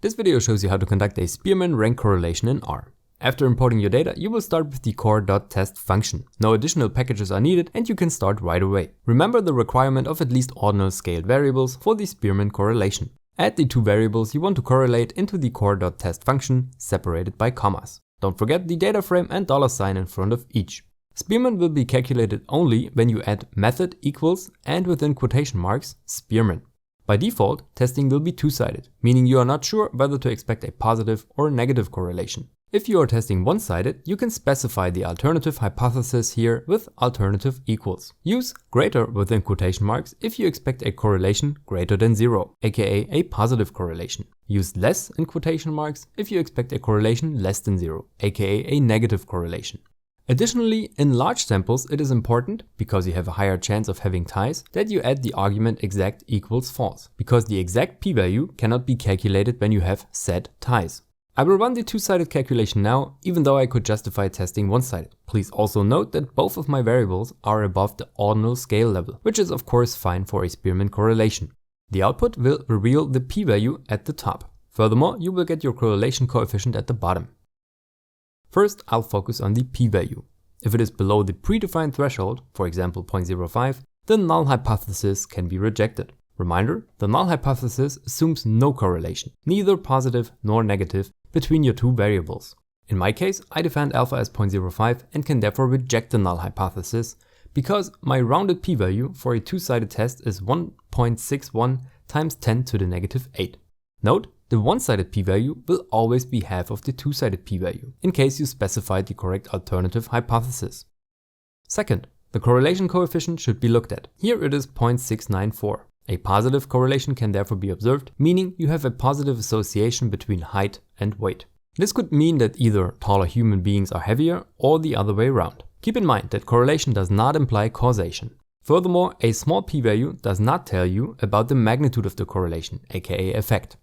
This video shows you how to conduct a Spearman rank correlation in R. After importing your data, you will start with the cor.test function. No additional packages are needed and you can start right away. Remember the requirement of at least ordinal scaled variables for the Spearman correlation. Add the two variables you want to correlate into the cor.test function, separated by commas. Don't forget the data frame and $sign in front of each. Spearman will be calculated only when you add method equals and within quotation marks Spearman. By default, testing will be two-sided, meaning you are not sure whether to expect a positive or negative correlation. If you are testing one-sided, you can specify the alternative hypothesis here with alternative equals. Use greater within quotation marks if you expect a correlation greater than 0, aka a positive correlation. Use less in quotation marks if you expect a correlation less than 0, aka a negative correlation. Additionally, in large samples it is important, because you have a higher chance of having ties, that you add the argument exact equals false, because the exact p-value cannot be calculated when you have said ties. I will run the two-sided calculation now, even though I could justify testing one-sided. Please also note that both of my variables are above the ordinal scale level, which is of course fine for a Spearman correlation. The output will reveal the p-value at the top. Furthermore, you will get your correlation coefficient at the bottom. First, I'll focus on the p-value. If it is below the predefined threshold, for example 0.05, the null hypothesis can be rejected. Reminder, the null hypothesis assumes no correlation, neither positive nor negative, between your two variables. In my case, I defined alpha as 0.05 and can therefore reject the null hypothesis, because my rounded p-value for a two-sided test is 1.61 times 10 to the negative 8. Note, the one-sided p-value will always be half of the two-sided p-value, in case you specified the correct alternative hypothesis. Second, the correlation coefficient should be looked at. Here it is 0.694. A positive correlation can therefore be observed, meaning you have a positive association between height and weight. This could mean that either taller human beings are heavier or the other way around. Keep in mind that correlation does not imply causation. Furthermore, a small p-value does not tell you about the magnitude of the correlation, aka effect.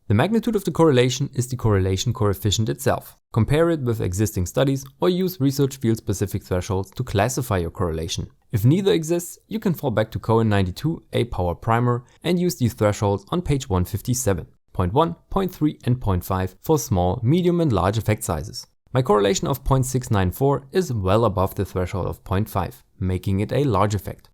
The magnitude of the correlation is the correlation coefficient itself. Compare it with existing studies or use research field specific thresholds to classify your correlation. If neither exists, you can fall back to Cohen 92, a power primer, and use these thresholds on page 157, 0.1, 0.3 and 0.5 for small, medium and large effect sizes. My correlation of 0.694 is well above the threshold of 0.5, making it a large effect.